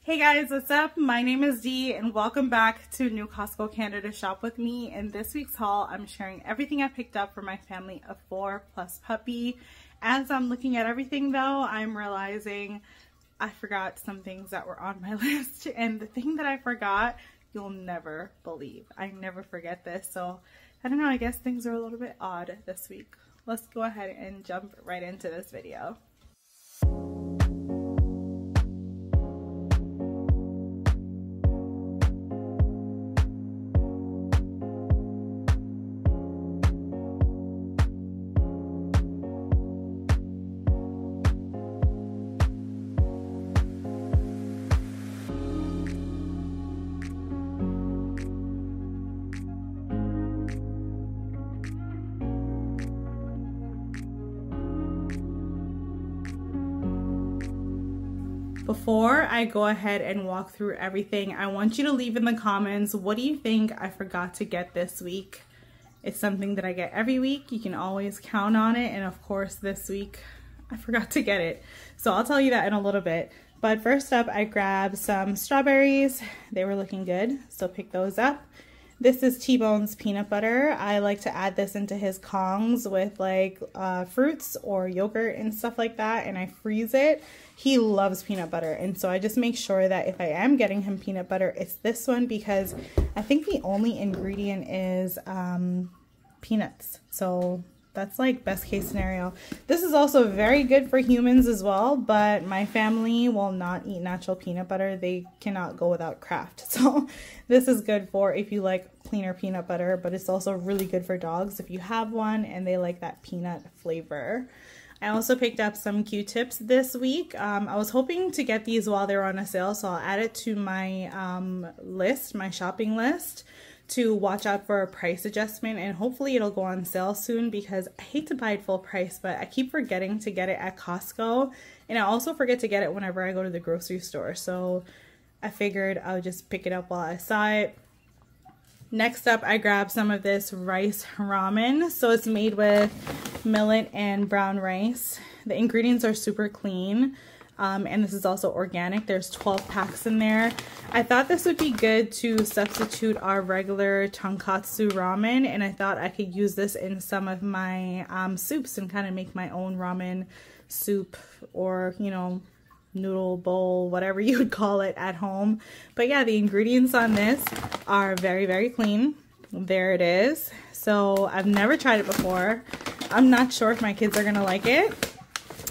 Hey guys, what's up? My name is Dee and welcome back to New Costco Canada Shop with me. In this week's haul, I'm sharing everything I picked up for my family of 4 plus puppy. As I'm looking at everything though, I'm realizing I forgot some things that were on my list, and the thing that I forgot, you'll never believe. I never forget this, so I don't know, I guess things are a little bit odd this week. Let's go ahead and jump right into this video. Before I go ahead and walk through everything, I want you to leave in the comments, what do you think I forgot to get this week? It's something that I get every week. You can always count on it. And of course, this week, I forgot to get it. So I'll tell you that in a little bit. But first up, I grabbed some strawberries. They were looking good, so pick those up. This is T-Bone's peanut butter. I like to add this into his Kongs with like fruits or yogurt and stuff like that, and I freeze it. He loves peanut butter, and so I just make sure that if I am getting him peanut butter, it's this one because I think the only ingredient is peanuts. So that's like best case scenario. This is also very good for humans as well, but my family will not eat natural peanut butter. They cannot go without Kraft. So this is good for if you like cleaner peanut butter, but it's also really good for dogs if you have one and they like that peanut flavor. I also picked up some Q-tips this week. I was hoping to get these while they were on a sale, so I'll add it to my list, my shopping list, to watch out for a price adjustment, and hopefully it'll go on sale soon because I hate to buy it full price, but I keep forgetting to get it at Costco, and I also forget to get it whenever I go to the grocery store, so I figured I would just pick it up while I saw it. Next up, I grabbed some of this rice ramen. So it's made with millet and brown rice. The ingredients are super clean. And this is also organic. There's 12 packs in there. I thought this would be good to substitute our regular tonkatsu ramen, and I thought I could use this in some of my soups and kind of make my own ramen soup, or you know, noodle bowl, whatever you would call it at home. But yeah, the ingredients on this are very, very clean. There it is. So I've never tried it before. I'm not sure if my kids are gonna like it.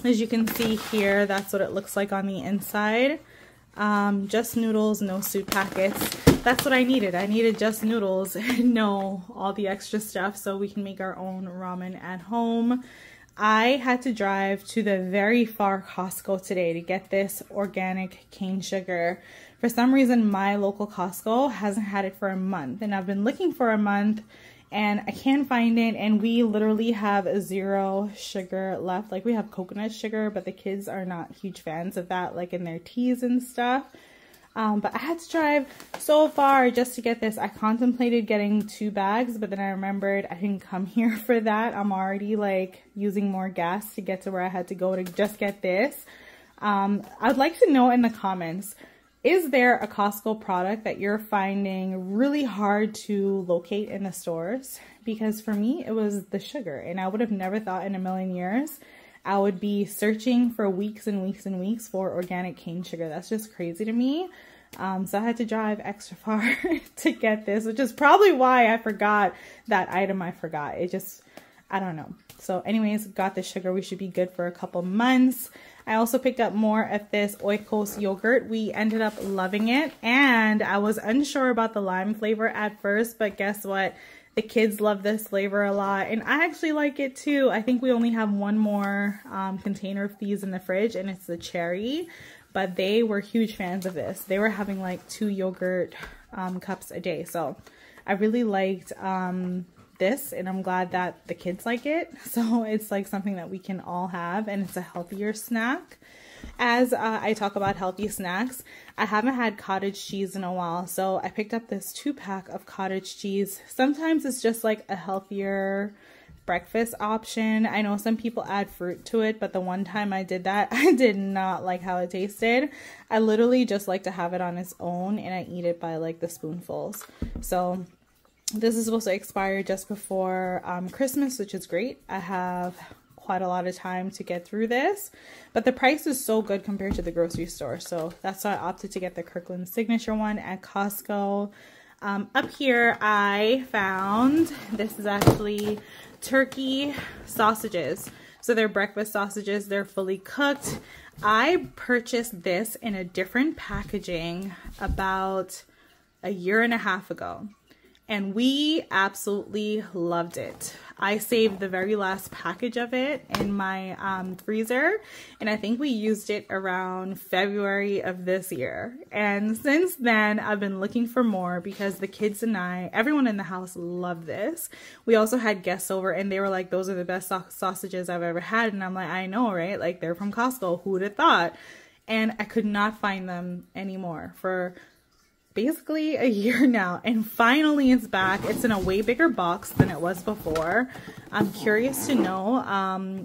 As you can see here, that's what it looks like on the inside. Just noodles, no soup packets. That's what I needed. I needed just noodles and no all the extra stuff so we can make our own ramen at home. I had to drive to the very far Costco today to get this organic cane sugar. For some reason, my local Costco hasn't had it for a month, and I've been looking for a month and I can't find it, and we literally have 0 sugar left. Like, we have coconut sugar, but the kids are not huge fans of that, like in their teas and stuff. But I had to drive so far just to get this. I contemplated getting 2 bags, but then I remembered I didn't come here for that. I'm already like using more gas to get to where I had to go to just get this. I'd like to know in the comments, is there a Costco product that you're finding really hard to locate in the stores? Because for me, it was the sugar, and I would have never thought in a million years I would be searching for weeks and weeks and weeks for organic cane sugar. That's just crazy to me. So I had to drive extra far to get this, which is probably why I forgot that item I forgot. It just, I don't know. So anyways, got the sugar. We should be good for a couple months. I also picked up more of this Oikos yogurt. We ended up loving it, and I was unsure about the lime flavor at first, but guess what? The kids love this flavor a lot, and I actually like it too. I think we only have one more container of these in the fridge, and it's the cherry, but they were huge fans of this. They were having like 2 yogurt cups a day, so I really liked this, and I'm glad that the kids like it. So it's like something that we can all have, and it's a healthier snack. As I talk about healthy snacks, I haven't had cottage cheese in a while, so I picked up this 2-pack of cottage cheese. Sometimes it's just like a healthier breakfast option. I know some people add fruit to it, but the one time I did that, I did not like how it tasted. I literally just like to have it on its own, and I eat it by like the spoonfuls. So this is supposed to expire just before Christmas, which is great. I have quite a lot of time to get through this, but the price is so good compared to the grocery store, so that's why I opted to get the Kirkland Signature one at Costco. Up here I found, this is actually turkey sausages. So they're breakfast sausages, they're fully cooked. I purchased this in a different packaging about a year and a half ago, and we absolutely loved it. I saved the very last package of it in my freezer, and I think we used it around February of this year. And since then, I've been looking for more because the kids and I, everyone in the house loved this. We also had guests over, and they were like, those are the best sausages I've ever had. And I'm like, I know, right? Like, they're from Costco. Who would have thought? And I could not find them anymore for basically a year now, and finally it's back. It's in a way bigger box than it was before. I'm curious to know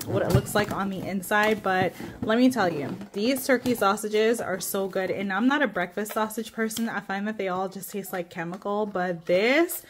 what it looks like on the inside, but let me tell you, these turkey sausages are so good. And I'm not a breakfast sausage person. I find that they all just taste like chemical, but this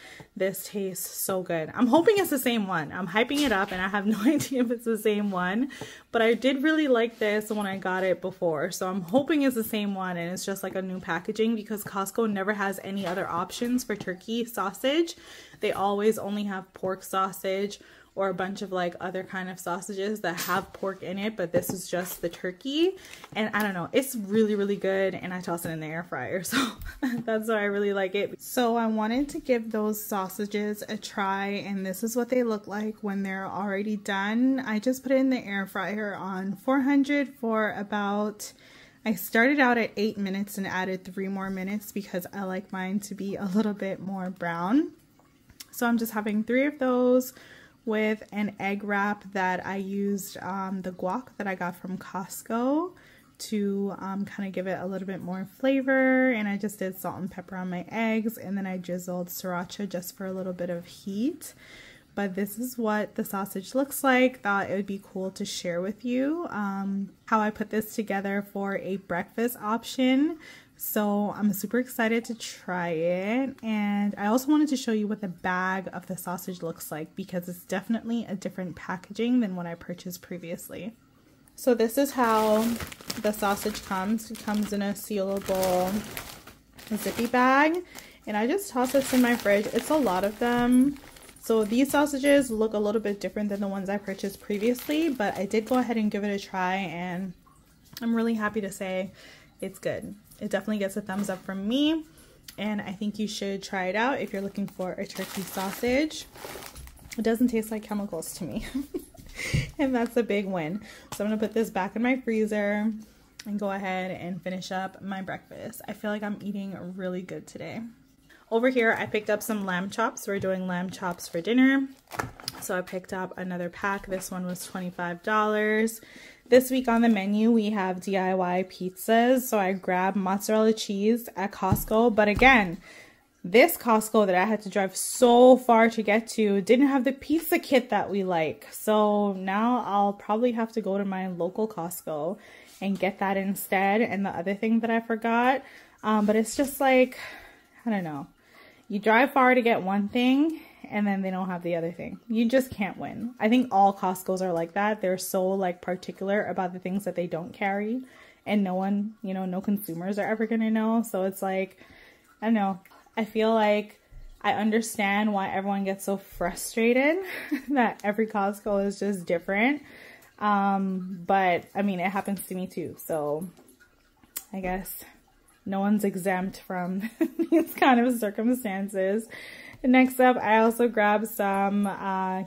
tastes so good. I'm hoping it's the same one. I'm hyping it up and I have no idea if it's the same one, but I did really like this when I got it before, so I'm hoping it's the same one and it's just like a new packaging, because Costco never has any other options for turkey sausage. They always only have pork sausage or a bunch of like other kind of sausages that have pork in it, but this is just the turkey. And I don't know, it's really, really good, and I toss it in the air fryer, so that's why I really like it. So I wanted to give those sausages a try, and this is what they look like when they're already done. I just put it in the air fryer on 400 for about, I started out at 8 minutes and added 3 more minutes because I like mine to be a little bit more brown. So I'm just having 3 of those with an egg wrap that I used the guac that I got from Costco to kind of give it a little bit more flavor, and I just did salt and pepper on my eggs, and then I drizzled sriracha just for a little bit of heat. But this is what the sausage looks like. Thought it would be cool to share with you how I put this together for a breakfast option. So I'm super excited to try it, and I also wanted to show you what the bag of the sausage looks like, because it's definitely a different packaging than what I purchased previously. So this is how the sausage comes. It comes in a sealable zippy bag, and I just toss this in my fridge. It's a lot of them. So these sausages look a little bit different than the ones I purchased previously, but I did go ahead and give it a try, and I'm really happy to say it's good. It definitely gets a thumbs up from me, and I think you should try it out if you're looking for a turkey sausage. It doesn't taste like chemicals to me, and that's a big win. So I'm gonna put this back in my freezer and go ahead and finish up my breakfast. I feel like I'm eating really good today. Over here, I picked up some lamb chops. We're doing lamb chops for dinner. So I picked up another pack. This one was $25. This week on the menu, we have DIY pizzas. So I grabbed mozzarella cheese at Costco. But again, this Costco that I had to drive so far to get to didn't have the pizza kit that we like. So now I'll probably have to go to my local Costco and get that instead. And the other thing that I forgot, but it's just like, I don't know. You drive far to get one thing, and then they don't have the other thing. You just can't win. I think all Costco's are like that. They're so like particular about the things that they don't carry, and no one, you know, no consumers are ever gonna know. So it's like, I don't know. I feel like I understand why everyone gets so frustrated that every Costco is just different. But I mean, it happens to me too. So I guess no one's exempt from these kind of circumstances. Next up, I also grabbed some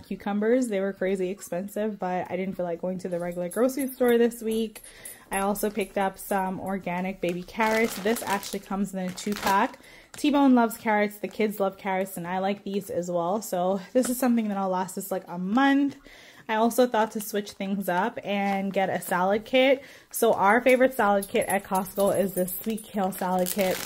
cucumbers. They were crazy expensive, but I didn't feel like going to the regular grocery store this week. I also picked up some organic baby carrots. This actually comes in a 2-pack. T-Bone loves carrots, the kids love carrots, and I like these as well. So this is something that'll last us like a month. I also thought to switch things up and get a salad kit. So our favorite salad kit at Costco is this sweet kale salad kit.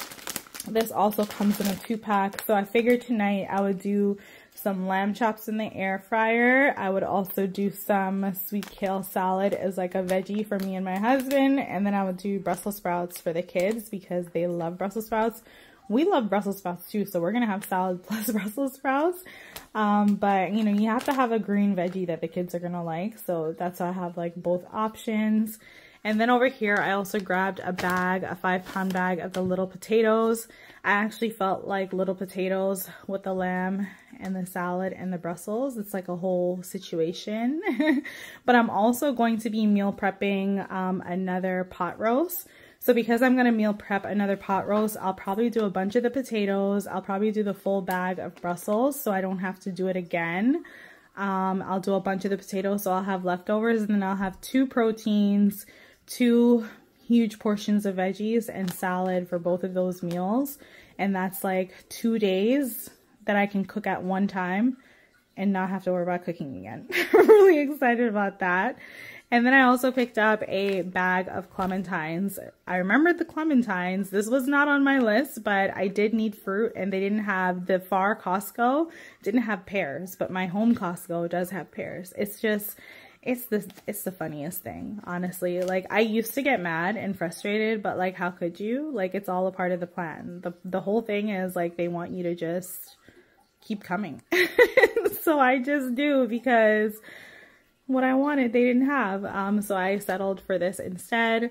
This also comes in a 2-pack. So I figured tonight I would do some lamb chops in the air fryer. I would also do some sweet kale salad as like a veggie for me and my husband. And then I would do Brussels sprouts for the kids because they love Brussels sprouts. We love Brussels sprouts too, so we're gonna have salad plus Brussels sprouts. But you know, you have to have a green veggie that the kids are gonna like. So that's why I have like both options. And then over here, I also grabbed a bag, a 5-pound bag of the little potatoes. I actually felt like little potatoes with the lamb and the salad and the Brussels. It's like a whole situation. But I'm also going to be meal prepping another pot roast. So because I'm going to meal prep another pot roast, I'll probably do a bunch of the potatoes. I'll probably do the full bag of Brussels so I don't have to do it again. I'll do a bunch of the potatoes so I'll have leftovers, and then I'll have 2 proteins, 2 huge portions of veggies, and salad for both of those meals. And that's like 2 days that I can cook at one time and not have to worry about cooking again. I'm really excited about that. And then I also picked up a bag of clementines. I remembered the clementines. This was not on my list, but I did need fruit, and they didn't have, the far Costco didn't have pears, but my home Costco does have pears. It's just, it's the funniest thing, honestly. Like, I used to get mad and frustrated, but like, how could you? Like, it's all a part of the plan. The whole thing is like, they want you to just keep coming. So I just do, because what I wanted they didn't have. So I settled for this instead.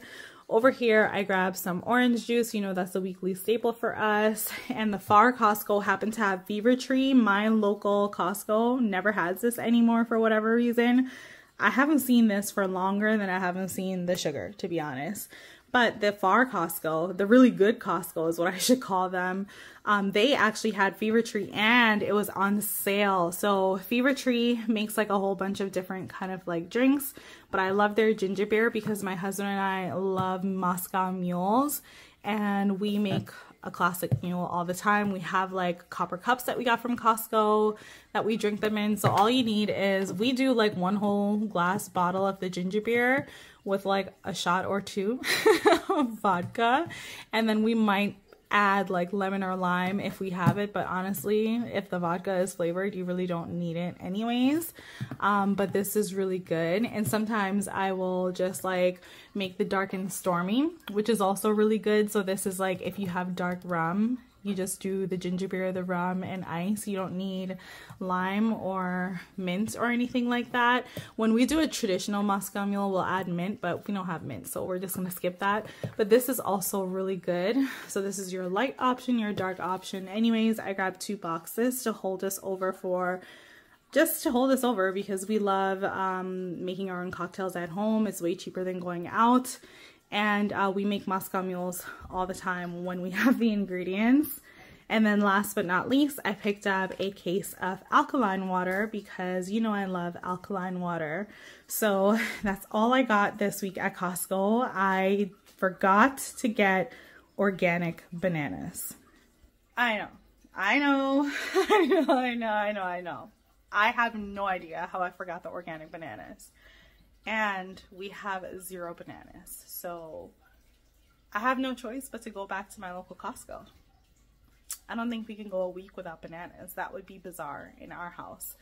Over here, I grabbed some orange juice. You know, that's a weekly staple for us. And the far Costco happened to have Fever Tree. My local Costco never has this anymore for whatever reason. I haven't seen this for longer than I haven't seen the sugar, to be honest. But the far Costco, the really good Costco is what I should call them, they actually had Fever Tree, and it was on sale. So Fever Tree makes like a whole bunch of different kind of like drinks, but I love their ginger beer because my husband and I love Moscow mules, and we make a classic mule all the time. We have like copper cups that we got from Costco that we drink them in. So all you need is, we do like 1 whole glass bottle of the ginger beer with like a shot or 2 of vodka, and then we might add like lemon or lime if we have it, but honestly, if the vodka is flavored, you really don't need it anyways. But this is really good. And sometimes I will just like make the dark and stormy, which is also really good. So this is like, if you have dark rum, you just do the ginger beer, the rum, and ice. You don't need lime or mint or anything like that. When we do a traditional Moscow Mule, we'll add mint, but we don't have mint, so we're just gonna skip that. But this is also really good. So this is your light option, your dark option. Anyways, I grabbed 2 boxes to hold us over for, just to hold us over, because we love making our own cocktails at home. It's way cheaper than going out. And we make Moscow Mules all the time when we have the ingredients. And then last but not least, I picked up a case of alkaline water because you know I love alkaline water. So that's all I got this week at Costco. I forgot to get organic bananas. I know. I have no idea how I forgot the organic bananas. And we have 0 bananas. So I have no choice but to go back to my local Costco. I don't think we can go a week without bananas. That would be bizarre in our house.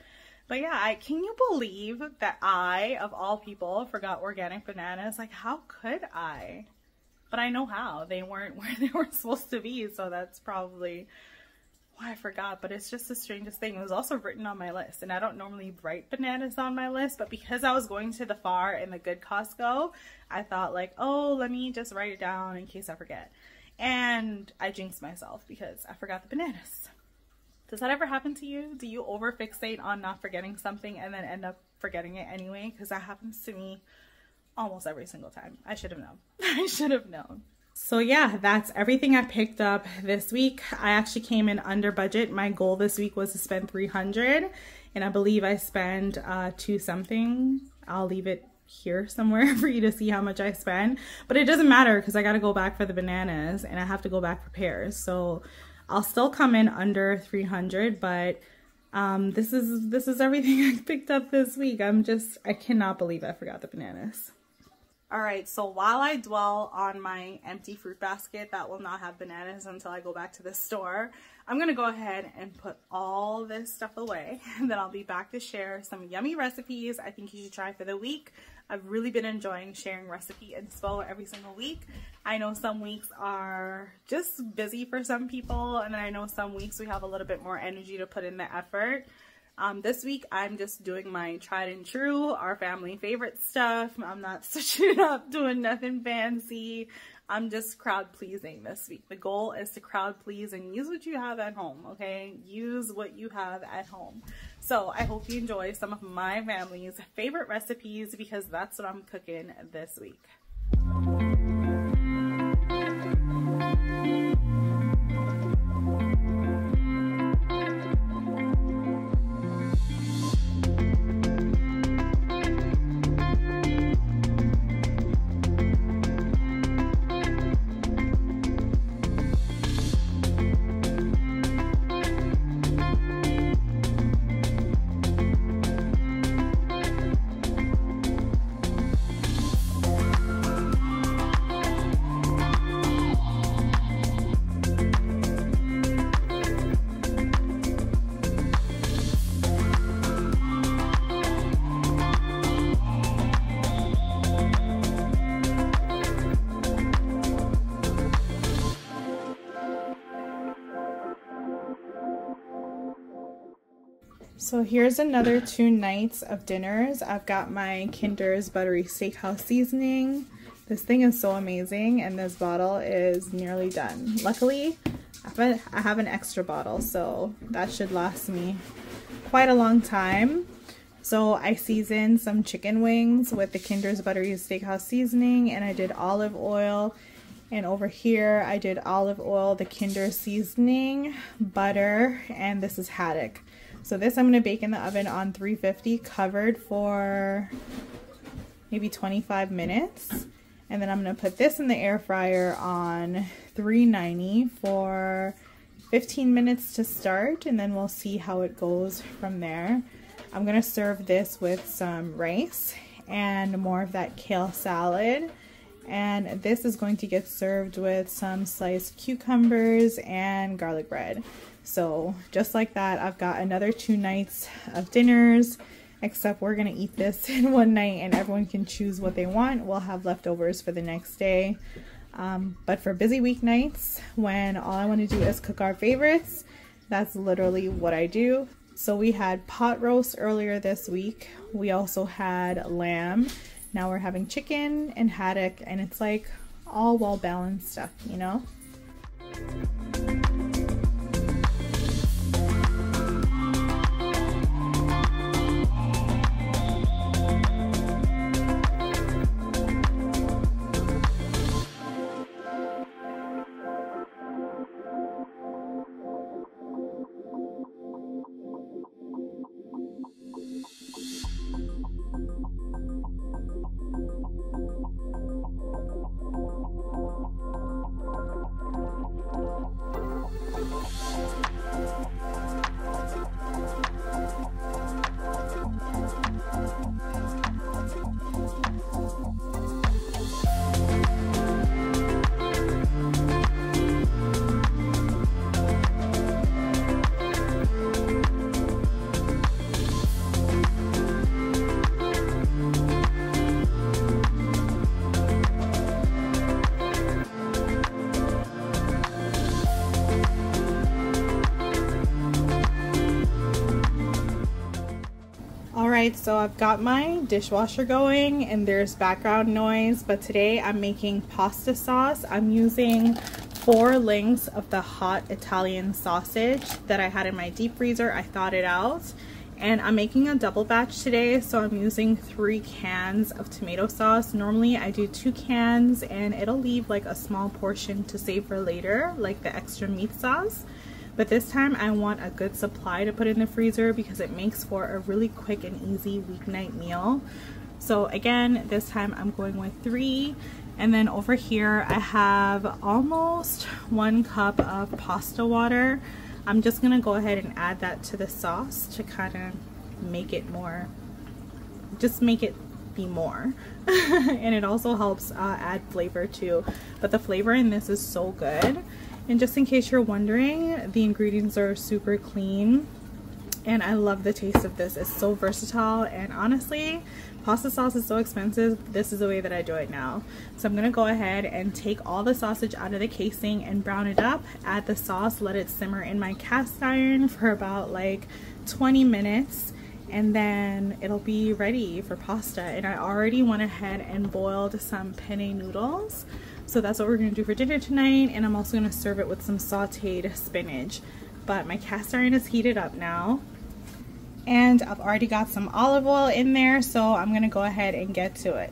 But yeah, can you believe that I, of all people, forgot organic bananas? Like, how could I? But I know how. They weren't where they were supposed to be. So that's probably why I forgot. But it's just the strangest thing. It was also written on my list. And I don't normally write bananas on my list. But because I was going to the far and the good Costco, I thought like, oh, let me just write it down in case I forget. And I jinxed myself because I forgot the bananas. Does that ever happen to you? Do you over fixate on not forgetting something and then end up forgetting it anyway? Because that happens to me almost every single time. I should have known. I should have known. So yeah, that's everything I picked up this week. I actually came in under budget. My goal this week was to spend $300, and I believe I spent $2 something. I'll leave it here somewhere for you to see how much I spend, but it doesn't matter because I got to go back for the bananas and I have to go back for pears, so I'll still come in under 300. But this is everything I picked up this week. I cannot believe I forgot the bananas. Alright, so while I dwell on my empty fruit basket that will not have bananas until I go back to the store, I'm going to go ahead and put all this stuff away, and then I'll be back to share some yummy recipes I think you should try for the week. I've really been enjoying sharing recipe inspo every single week. I know some weeks are just busy for some people, and then I know some weeks we have a little bit more energy to put in the effort. This week I'm just doing my tried and true, our family favorite stuff. I'm not switching up, doing nothing fancy. I'm just crowd pleasing this week. The goal is to crowd please and use what you have at home, okay? Use what you have at home. So I hope you enjoy some of my family's favorite recipes, because that's what I'm cooking this week. So here's another 2 nights of dinners. I've got my Kinder's Buttery Steakhouse Seasoning. This thing is so amazing, and this bottle is nearly done. Luckily, I have an extra bottle, so that should last me quite a long time. So I seasoned some chicken wings with the Kinder's Buttery Steakhouse Seasoning, and I did olive oil. And over here, I did olive oil, the Kinder seasoning, butter, and this is haddock. So this I'm going to bake in the oven on 350, covered for maybe 25 minutes. And then I'm going to put this in the air fryer on 390 for 15 minutes to start, and then we'll see how it goes from there. I'm going to serve this with some rice and more of that kale salad. And this is going to get served with some sliced cucumbers and garlic bread. So just like that, I've got another 2 nights of dinners, except we're gonna eat this in one night and everyone can choose what they want. We'll have leftovers for the next day. But for busy weeknights, when all I want to do is cook our favorites, that's literally what I do. So we had pot roast earlier this week. We also had lamb. Now we're having chicken and haddock, and it's like all well balanced stuff, you know? Alright, so I've got my dishwasher going and there's background noise, but today I'm making pasta sauce. I'm using 4 links of the hot Italian sausage that I had in my deep freezer. I thawed it out, and I'm making a double batch today, so I'm using 3 cans of tomato sauce. Normally I do 2 cans and it'll leave like a small portion to save for later, like the extra meat sauce. But this time I want a good supply to put in the freezer because it makes for a really quick and easy weeknight meal. So again, this time I'm going with 3. And then over here I have almost 1 cup of pasta water. I'm just gonna go ahead and add that to the sauce to kind of make it more, just make it be more. And it also helps add flavor too. But the flavor in this is so good. And just in case you're wondering, the ingredients are super clean. And I love the taste of this. It's so versatile, and honestly, pasta sauce is so expensive. This is the way that I do it now. So I'm gonna go ahead and take all the sausage out of the casing and brown it up, add the sauce, let it simmer in my cast iron for about like 20 minutes, and then it'll be ready for pasta. And I already went ahead and boiled some penne noodles. So that's what we're gonna do for dinner tonight, and I'm also gonna serve it with some sauteed spinach. But my cast iron is heated up now. And I've already got some olive oil in there, so I'm gonna go ahead and get to it.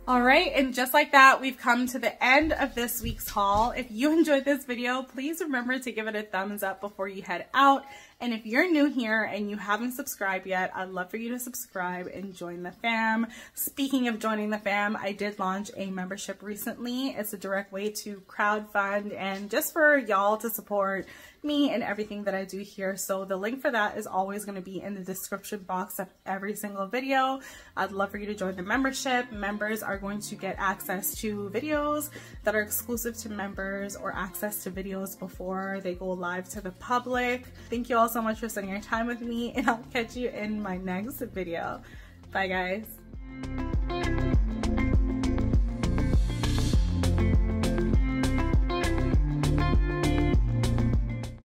All right, and just like that, we've come to the end of this week's haul. If you enjoyed this video, please remember to give it a thumbs up before you head out. And if you're new here and you haven't subscribed yet, I'd love for you to subscribe and join the fam. Speaking of joining the fam, I did launch a membership recently. It's a direct way to crowdfund and just for y'all to support me and everything that I do here. So the link for that is always going to be in the description box of every single video. I'd love for you to join the membership. Members are going to get access to videos that are exclusive to members or access to videos before they go live to the public. Thank you all so much for spending your time with me, and I'll catch you in my next video. Bye guys.